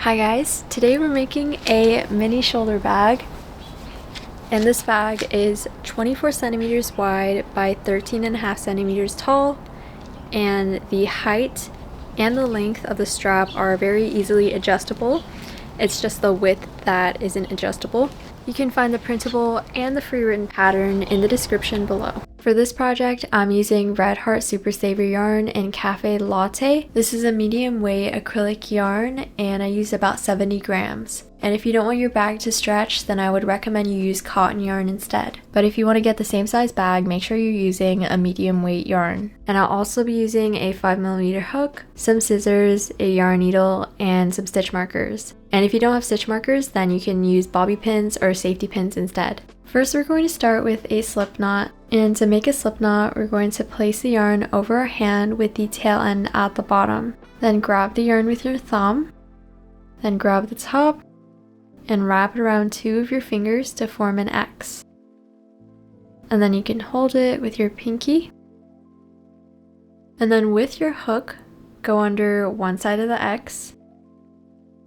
Hi guys, today we're making a mini shoulder bag, and this bag is 24 centimeters wide by 13.5 centimeters tall, and the height and the length of the strap are very easily adjustable. It's just the width that isn't adjustable. You can find the printable and the free written pattern in the description below. For this project, I'm using Red Heart Super Saver yarn in Cafe Latte. This is a medium weight acrylic yarn and I use about 70 grams. And if you don't want your bag to stretch, then I would recommend you use cotton yarn instead. But if you want to get the same size bag, make sure you're using a medium weight yarn. And I'll also be using a 5mm hook, some scissors, a yarn needle, and some stitch markers. And if you don't have stitch markers, then you can use bobby pins or safety pins instead. First, we're going to start with a slip knot. And to make a slip knot, we're going to place the yarn over our hand with the tail end at the bottom. Then grab the yarn with your thumb. Then grab the top and wrap it around 2 of your fingers to form an X. And then you can hold it with your pinky. And then with your hook, go under one side of the X.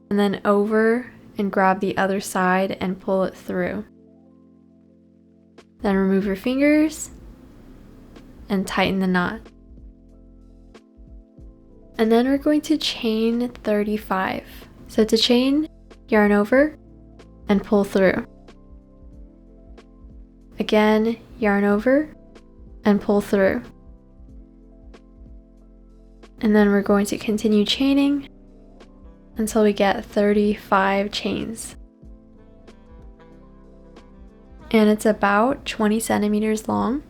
And then over and grab the other side and pull it through. Then remove your fingers and tighten the knot. And then we're going to chain 35. So to chain, yarn over and pull through. Again, yarn over and pull through. And then we're going to continue chaining until we get 35 chains. And it's about 20 centimeters long.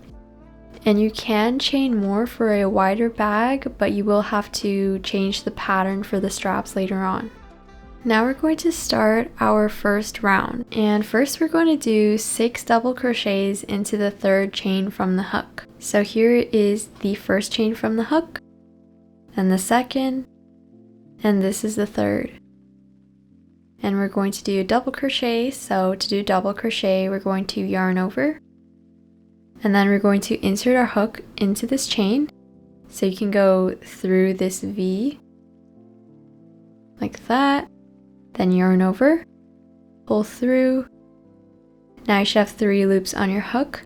And you can chain more for a wider bag, but you will have to change the pattern for the straps later on. Now we're going to start our first round. And first we're going to do 6 double crochets into the 3rd chain from the hook. So here is the first chain from the hook, and the second, and this is the 3rd. And we're going to do a double crochet. So to do double crochet, we're going to yarn over, and then we're going to insert our hook into this chain. So you can go through this V like that, then yarn over, pull through. Now you should have 3 loops on your hook,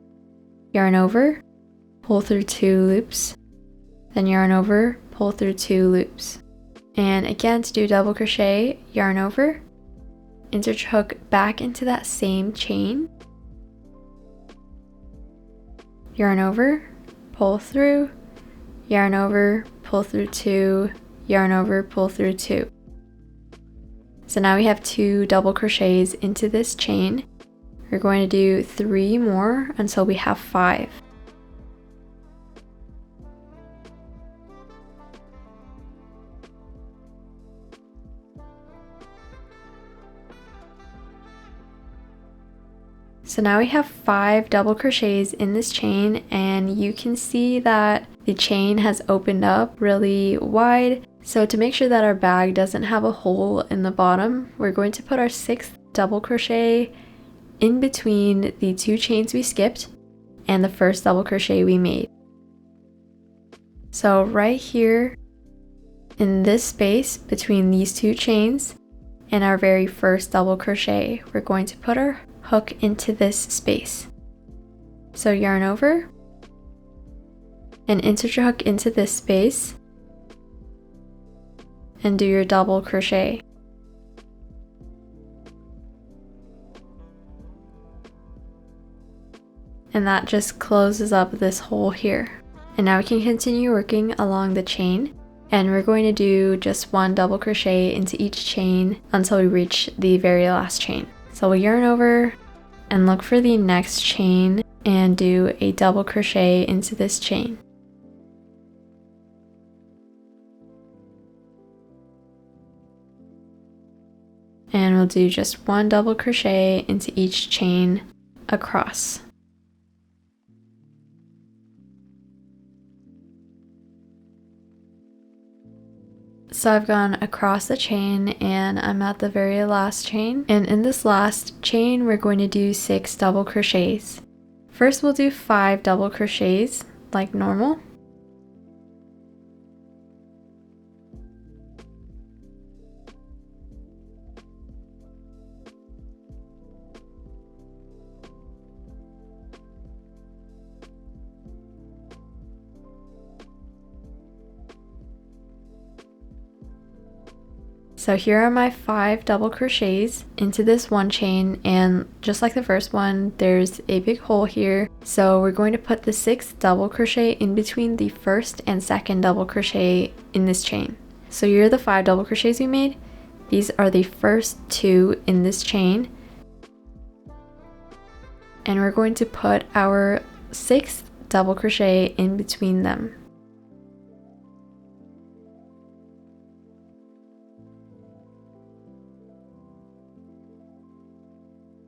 yarn over, pull through 2 loops, then yarn over, pull through 2 loops. And again, to do double crochet, yarn over, insert your hook back into that same chain, yarn over, pull through, yarn over, pull through 2, yarn over, pull through 2. So now we have 2 double crochets into this chain. We're going to do 3 more until we have 5. So now we have 5 double crochets in this chain, and you can see that the chain has opened up really wide. So to make sure that our bag doesn't have a hole in the bottom, we're going to put our 6th double crochet in between the 2 chains we skipped and the first double crochet we made. So right here in this space between these 2 chains and our very first double crochet, we're going to put our hook into this space. So yarn over and insert your hook into this space and do your double crochet. And that just closes up this hole here. And now we can continue working along the chain, and we're going to do just 1 double crochet into each chain until we reach the very last chain. So we'll yarn over and look for the next chain and do a double crochet into this chain. And we'll do just 1 double crochet into each chain across. So I've gone across the chain and I'm at the very last chain. And in this last chain, we're going to do 6 double crochets. First, we'll do 5 double crochets like normal. So here are my 5 double crochets into this one chain, and just like the first one, there's a big hole here. So we're going to put the 6th double crochet in between the first and second double crochet in this chain. So here are the 5 double crochets we made. These are the first 2 in this chain. And we're going to put our 6th double crochet in between them.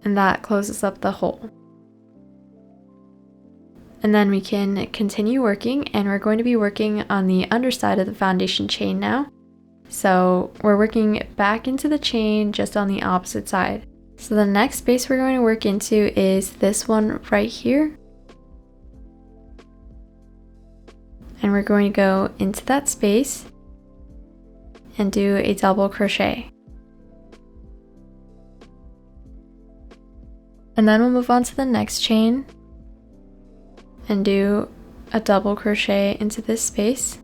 And that closes up the hole. And then we can continue working, and we're going to be working on the underside of the foundation chain now. So we're working back into the chain just on the opposite side. So the next space we're going to work into is this one right here. And we're going to go into that space and do a double crochet. And then we'll move on to the next chain and do a double crochet into this space.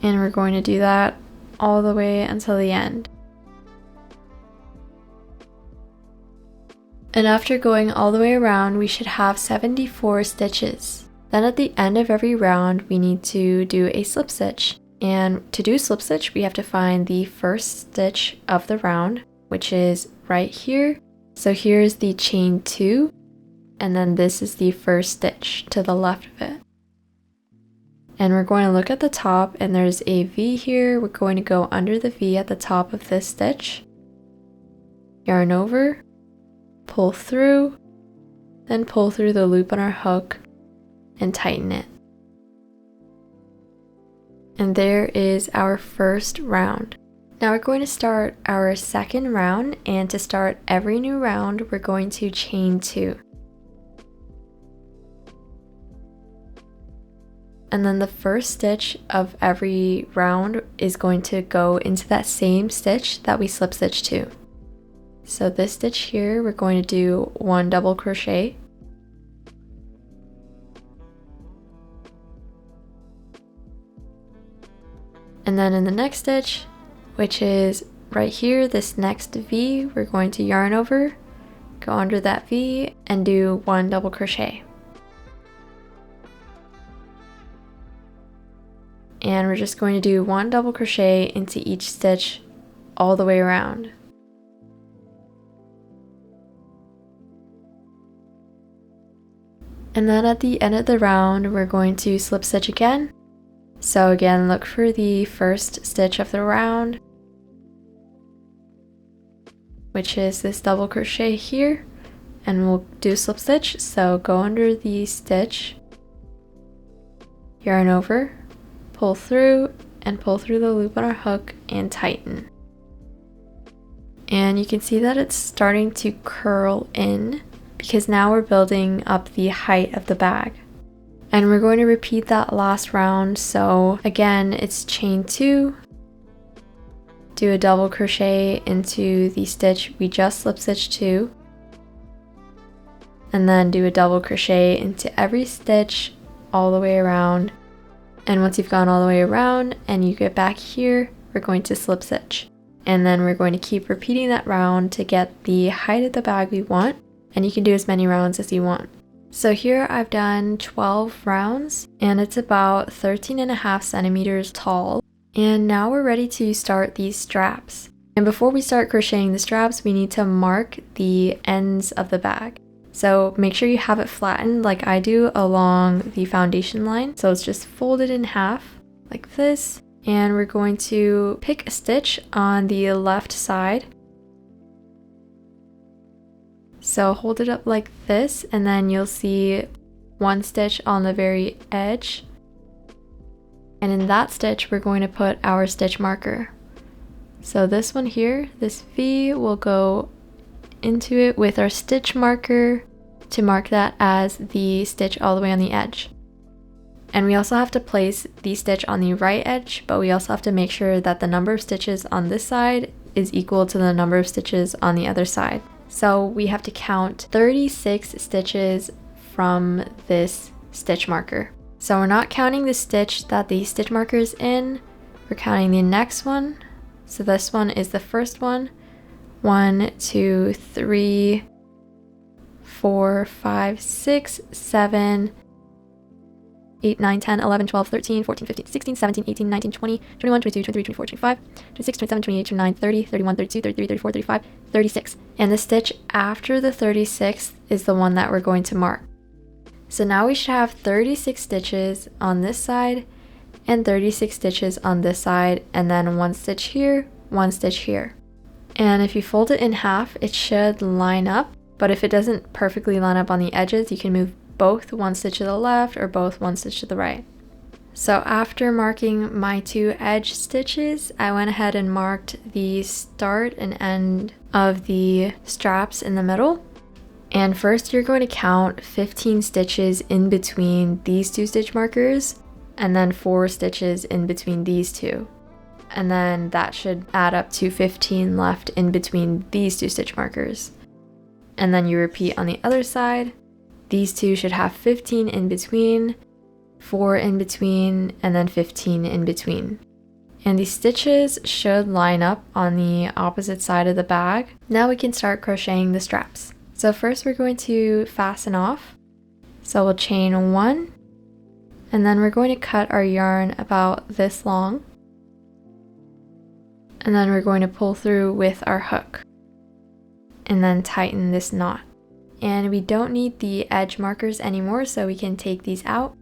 And we're going to do that all the way until the end. And after going all the way around, we should have 74 stitches. Then at the end of every round, we need to do a slip stitch. And to do slip stitch, we have to find the first stitch of the round, which is right here. So here's the chain 2, and then this is the first stitch to the left of it. And we're going to look at the top, and there's a V here. We're going to go under the V at the top of this stitch, yarn over, pull through, then pull through the loop on our hook and tighten it. And there is our first round. Now we're going to start our second round, and to start every new round, we're going to chain 2. And then the first stitch of every round is going to go into that same stitch that we slip stitched to. So this stitch here, we're going to do 1 double crochet. And then in the next stitch, which is right here, this next V, we're going to yarn over, go under that V, and do 1 double crochet. And we're just going to do 1 double crochet into each stitch all the way around. And then at the end of the round, we're going to slip stitch again. So again, look for the first stitch of the round, which is this double crochet here, and we'll do slip stitch. So go under the stitch, yarn over, pull through, and pull through the loop on our hook and tighten. And you can see that it's starting to curl in because now we're building up the height of the bag. And we're going to repeat that last round. So again, it's chain 2, do a double crochet into the stitch we just slip stitched to, and then do a double crochet into every stitch all the way around. And once you've gone all the way around and you get back here, we're going to slip stitch. And then we're going to keep repeating that round to get the height of the bag we want, and you can do as many rounds as you want. So here I've done 12 rounds, and it's about 13.5 centimeters tall. And now we're ready to start these straps. And before we start crocheting the straps, we need to mark the ends of the bag. So make sure you have it flattened like I do along the foundation line. So it's just folded in half like this. And we're going to pick a stitch on the left side. So hold it up like this, and then you'll see 1 stitch on the very edge. And in that stitch, we're going to put our stitch marker. So this one here, this V, will go into it with our stitch marker to mark that as the stitch all the way on the edge. And we also have to place the stitch on the right edge, but we also have to make sure that the number of stitches on this side is equal to the number of stitches on the other side. So we have to count 36 stitches from this stitch marker. So we're not counting the stitch that the stitch marker is in, we're counting the next one. So this one is the first one. 1, 2, 3, 4, 5, 6, 7, 8, 9, 10, 11, 12, 13, 14, 15, 16, 17, 18, 19, 20, 21, 22, 23, 24, 25, 26, 27, 28, 29, 30, 31, 32, 33, 34, 35, 36. And the stitch after the 36th is the one that we're going to mark. So now we should have 36 stitches on this side and 36 stitches on this side, and then 1 stitch here, 1 stitch here. And if you fold it in half, it should line up, but if it doesn't perfectly line up on the edges, you can move both 1 stitch to the left or both 1 stitch to the right. So after marking my 2 edge stitches, I went ahead and marked the start and end of the straps in the middle. And first you're going to count 15 stitches in between these 2 stitch markers, and then 4 stitches in between these 2. And then that should add up to 15 left in between these 2 stitch markers. And then you repeat on the other side. These 2 should have 15 in between, 4 in between, and then 15 in between. And these stitches should line up on the opposite side of the bag. Now we can start crocheting the straps. So first we're going to fasten off. So we'll chain 1, and then we're going to cut our yarn about this long. And then we're going to pull through with our hook and then tighten this knot. And we don't need the edge markers anymore, so we can take these out.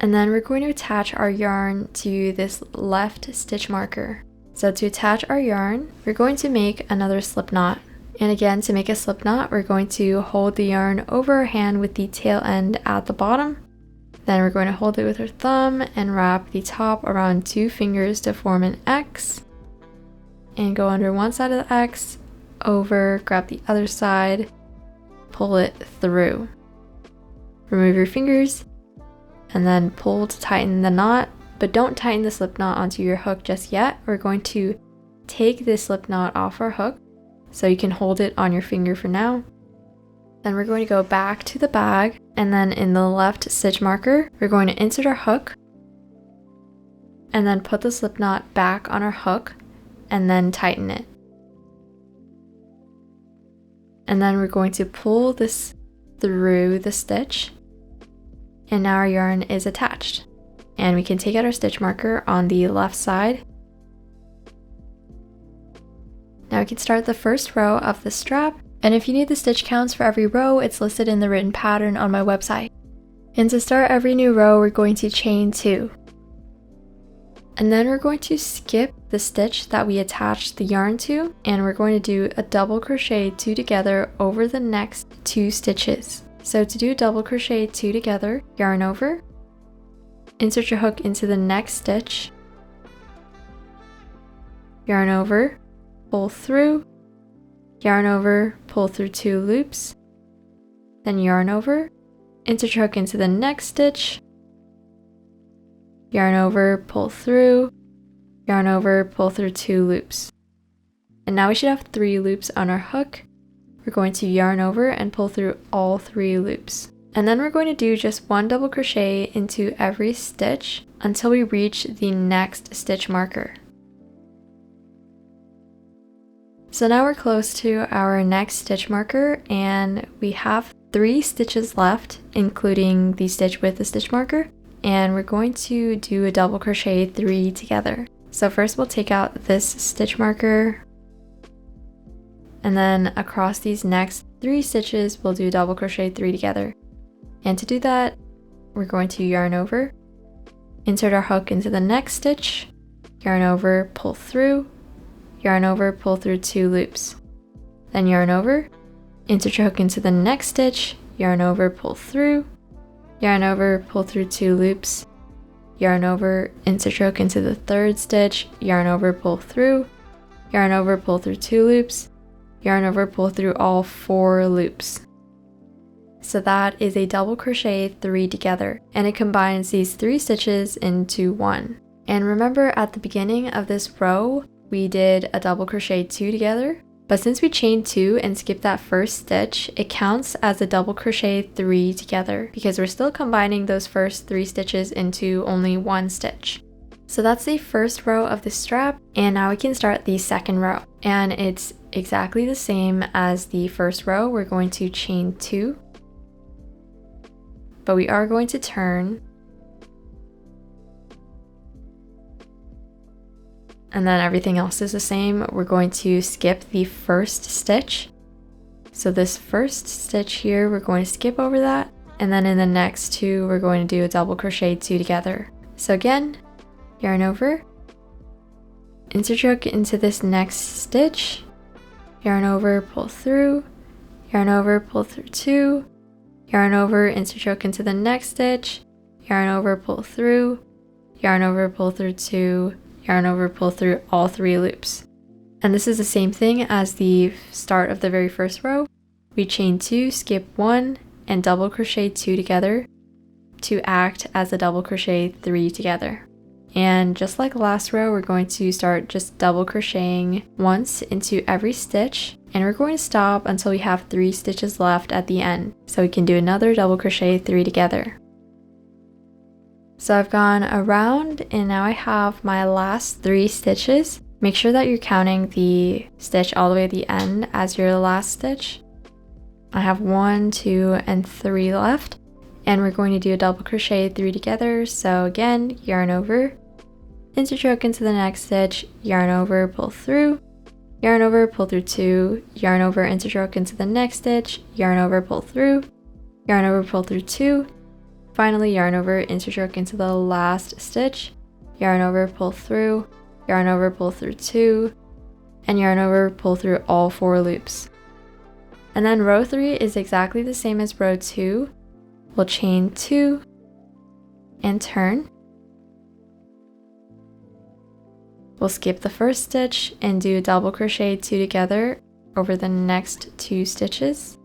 And then we're going to attach our yarn to this left stitch marker. So to attach our yarn, we're going to make another slip knot. And again, to make a slip knot, we're going to hold the yarn over our hand with the tail end at the bottom. Then we're going to hold it with our thumb and wrap the top around 2 fingers to form an X. And go under one side of the X, over, grab the other side, pull it through. Remove your fingers, and then pull to tighten the knot, but don't tighten the slip knot onto your hook just yet. We're going to take this slip knot off our hook, so you can hold it on your finger for now. Then we're going to go back to the bag, and then in the left stitch marker, we're going to insert our hook, and then put the slip knot back on our hook, and then tighten it. And then we're going to pull this through the stitch, and now our yarn is attached. And we can take out our stitch marker on the left side. Now we can start the first row of the strap, and if you need the stitch counts for every row, it's listed in the written pattern on my website. And to start every new row, we're going to chain 2. And then we're going to skip the stitch that we attached the yarn to, and we're going to do a double crochet 2 together over the next 2 stitches. So to do double crochet 2 together, yarn over, insert your hook into the next stitch, yarn over, pull through, yarn over, pull through 2 loops, then yarn over, insert your hook into the next stitch, yarn over, pull through, yarn over, pull through 2 loops. And now we should have 3 loops on our hook. We're going to yarn over and pull through all 3 loops. And then we're going to do just 1 double crochet into every stitch until we reach the next stitch marker. So now we're close to our next stitch marker, and we have 3 stitches left, including the stitch with the stitch marker. And we're going to do a double crochet 3 together. So first we'll take out this stitch marker, and then across these next 3 stitches we'll do double crochet 3 together. And to do that, we're going to yarn over, insert our hook into the next stitch, yarn over, pull through, yarn over, pull through 2 loops, then yarn over, insert your hook into the next stitch, yarn over, pull through, yarn over, pull through 2 loops, yarn over, insert your hook into the 3rd stitch, yarn over, pull through, yarn over, pull through 2 loops, yarn over, pull through all 4 loops. So that is a double crochet 3 together, and it combines these 3 stitches into 1. And remember, at the beginning of this row we did a double crochet 2 together, But since we chained 2 and skipped that first stitch, it counts as a double crochet 3 together because we're still combining those first 3 stitches into only 1 stitch. So that's the first row of the strap, and now we can start the second row. And it's exactly the same as the first row. We're going to chain 2, but we are going to turn. And then everything else is the same. We're going to skip the first stitch. So this first stitch here, we're going to skip over that. And then in the next 2, we're going to do a double crochet 2 together. So again, yarn over, interchoke into this next stitch, yarn over, pull through, yarn over, pull through 2, yarn over, interchoke into the next stitch, yarn over, pull through, yarn over, pull through 2, yarn over, pull through all 3 loops. And this is the same thing as the start of the very first row. We chain 2, skip 1, and double crochet 2 together to act as a double crochet 3 together. And just like last row, we're going to start just double crocheting once into every stitch, and we're going to stop until we have 3 stitches left at the end, so we can do another double crochet 3 together. So I've gone around and now I have my last 3 stitches. Make sure that you're counting the stitch all the way at the end as your last stitch. I have 1, 2, and 3 left, and we're going to do a double crochet 3 together. So again, yarn over, interchoke into the next stitch, yarn over, pull through, yarn over, pull through 2, yarn over, interchoke into the next stitch, yarn over, pull through, yarn over, pull through 2, finally yarn over, interchoke into the last stitch, yarn over, pull through, yarn over, pull through 2, and yarn over, pull through all 4 loops. And then row 3 is exactly the same as row 2. We'll chain 2 and turn. We'll skip the first stitch and do a double crochet 2 together over the next 2 stitches.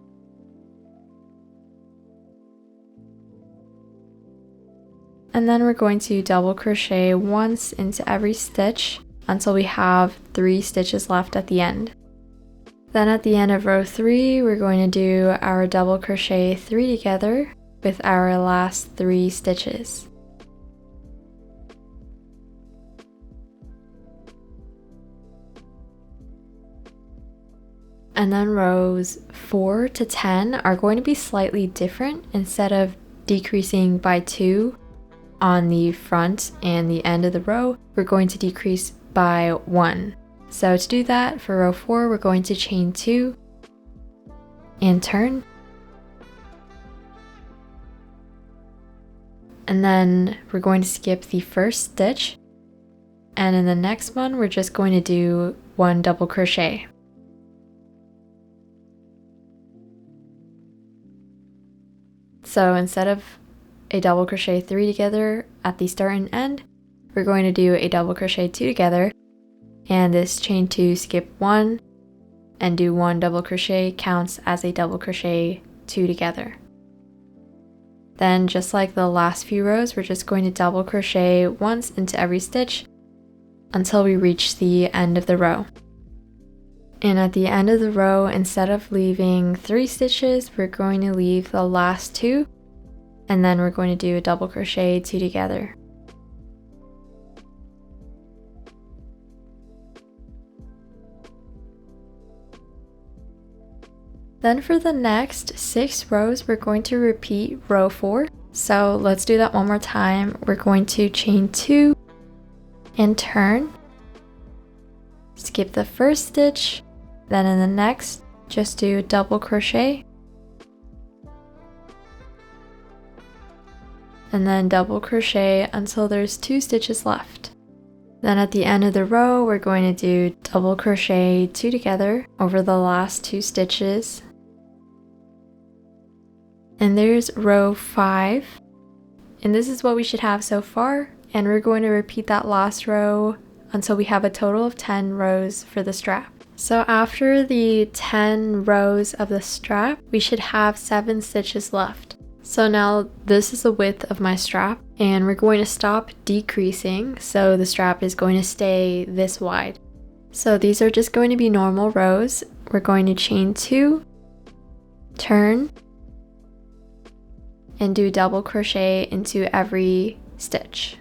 And then we're going to double crochet once into every stitch until we have 3 stitches left at the end. Then at the end of row 3, we're going to do our double crochet 3 together with our last 3 stitches. And then rows 4 to 10 are going to be slightly different. Instead of decreasing by 2 on the front and the end of the row, we're going to decrease by 1. So to do that, for row 4, we're going to chain 2 and turn. And then we're going to skip the first stitch. And in the next one, we're just going to do 1 double crochet. So instead of a double crochet 3 together at the start and end, we're going to do a double crochet 2 together, and this chain 2, skip 1, and do 1 double crochet counts as a double crochet 2 together. Then just like the last few rows, we're just going to double crochet once into every stitch until we reach the end of the row. And at the end of the row, instead of leaving 3 stitches, we're going to leave the last 2, and then we're going to do a double crochet 2 together. Then for the next 6 rows, we're going to repeat row 4. So let's do that one more time. We're going to chain 2 and turn, skip the first stitch, then in the next, just do a double crochet, and then double crochet until there's 2 stitches left. Then at the end of the row, we're going to do double crochet 2 together over the last 2 stitches. And there's row 5. And this is what we should have so far. And we're going to repeat that last row until we have a total of 10 rows for the strap. So after the 10 rows of the strap, we should have 7 stitches left. So now this is the width of my strap, and we're going to stop decreasing, so the strap is going to stay this wide. So these are just going to be normal rows. We're going to chain 2, turn, and do double crochet into every stitch.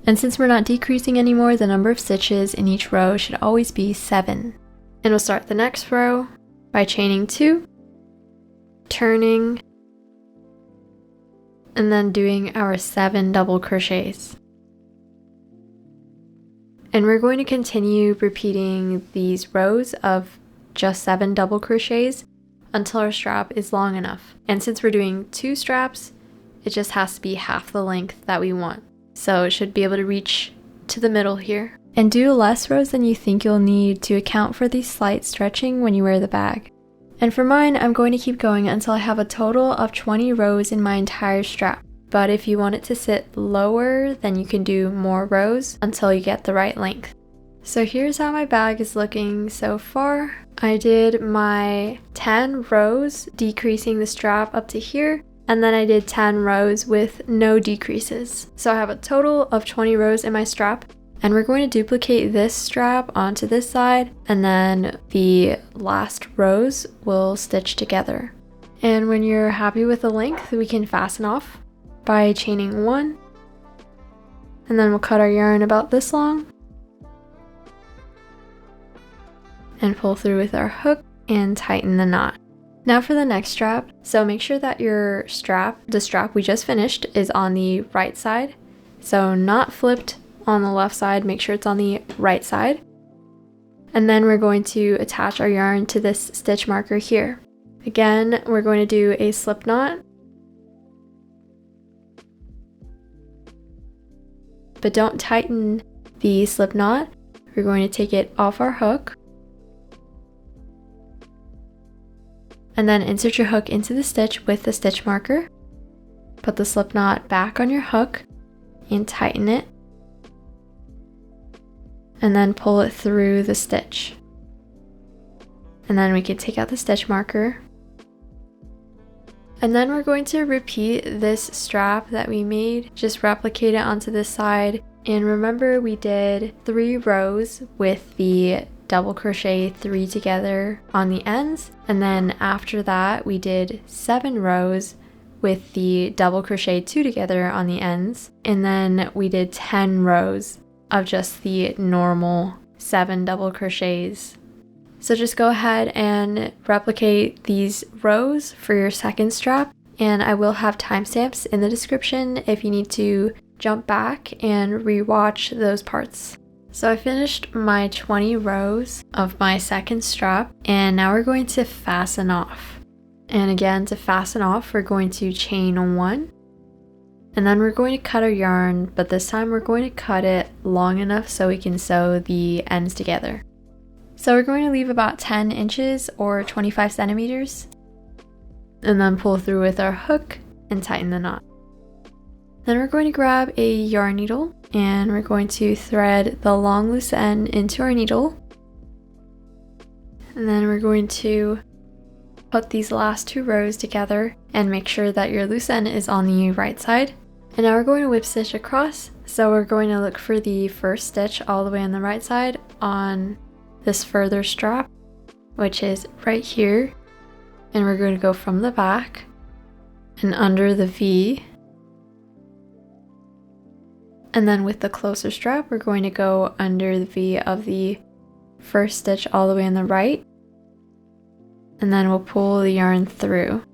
And since we're not decreasing anymore, the number of stitches in each row should always be 7. And we'll start the next row by chaining 2, turning, and then doing our 7 double crochets. And we're going to continue repeating these rows of just 7 double crochets until our strap is long enough. And since we're doing 2 straps, it just has to be half the length that we want. So it should be able to reach to the middle here. And do less rows than you think you'll need to account for the slight stretching when you wear the bag. And for mine, I'm going to keep going until I have a total of 20 rows in my entire strap. But if you want it to sit lower, then you can do more rows until you get the right length. So here's how my bag is looking so far. I did my 10 rows, decreasing the strap up to here. And then I did 10 rows with no decreases. So I have a total of 20 rows in my strap. And we're going to duplicate this strap onto this side, and then the last rows will stitch together. And when you're happy with the length, we can fasten off by chaining 1. And then we'll cut our yarn about this long. And pull through with our hook and tighten the knot. Now for the next strap, so make sure that your strap, the strap we just finished, is on the right side. So not flipped on the left side, make sure it's on the right side. And then we're going to attach our yarn to this stitch marker here. Again, we're going to do a slip knot. But don't tighten the slip knot. We're going to take it off our hook. And then insert your hook into the stitch with the stitch marker. Put the slip knot back on your hook and tighten it. And then pull it through the stitch. And then we can take out the stitch marker. And then we're going to repeat this strap that we made, just replicate it onto this side. And remember, we did 3 rows with the double crochet 3 together on the ends, and then after that we did 7 rows with the double crochet 2 together on the ends, and then we did 10 rows of just the normal 7 double crochets. So just go ahead and replicate these rows for your second strap, and I will have timestamps in the description if you need to jump back and rewatch those parts. So I finished my 20 rows of my second strap, and now we're going to fasten off. And again, to fasten off, we're going to chain 1, and then we're going to cut our yarn, but this time we're going to cut it long enough so we can sew the ends together. So we're going to leave about 10 inches or 25 centimeters, and then pull through with our hook and tighten the knot. Then we're going to grab a yarn needle, and we're going to thread the long loose end into our needle. And then we're going to put these last 2 rows together and make sure that your loose end is on the right side. And now we're going to whip stitch across. So we're going to look for the first stitch all the way on the right side on this further strap, which is right here. And we're going to go from the back and under the V. And then with the closer strap, we're going to go under the V of the first stitch all the way on the right. And then we'll pull the yarn through.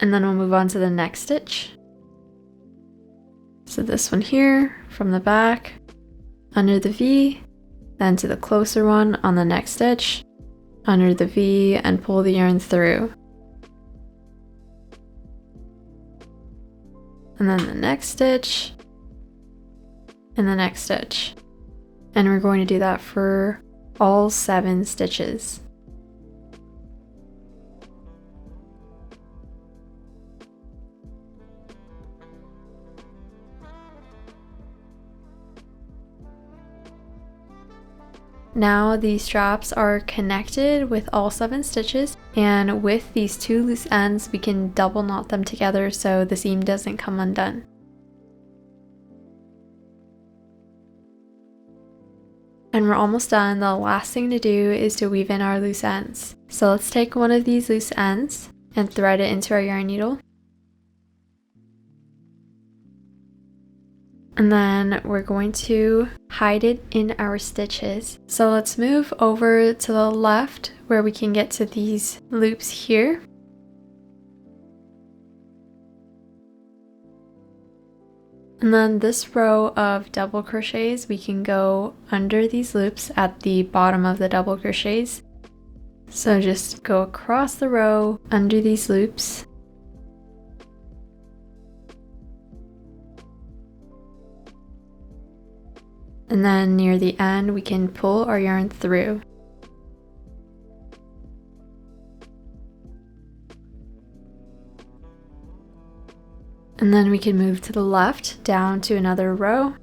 And then we'll move on to the next stitch. So this one here, from the back, under the V, then to the closer one on the next stitch, under the V, and pull the yarn through. And then the next stitch, and the next stitch. And we're going to do that for all 7 stitches. Now the straps are connected with all 7 stitches, and with these 2 loose ends we can double knot them together so the seam doesn't come undone. And we're almost done. The last thing to do is to weave in our loose ends. So let's take one of these loose ends and thread it into our yarn needle. And then we're going to hide it in our stitches. So let's move over to the left where we can get to these loops here. And then this row of double crochets, we can go under these loops at the bottom of the double crochets. So just go across the row under these loops. And then near the end, we can pull our yarn through. And then we can move to the left down to another row.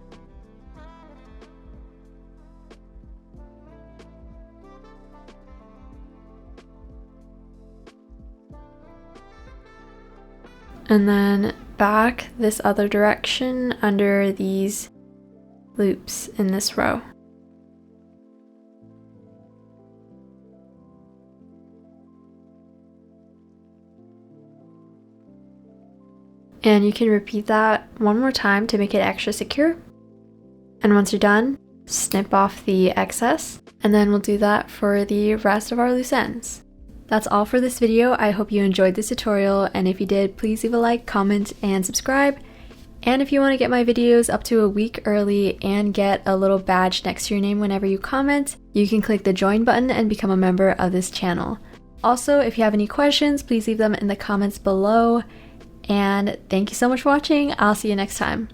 And then back this other direction under these loops in this row. And you can repeat that one more time to make it extra secure. And once you're done, snip off the excess, and then we'll do that for the rest of our loose ends. That's all for this video. I hope you enjoyed this tutorial, and if you did, please leave a like, comment, and subscribe. And if you want to get my videos up to a week early and get a little badge next to your name whenever you comment, you can click the join button and become a member of this channel. Also, if you have any questions, please leave them in the comments below. And thank you so much for watching. I'll see you next time.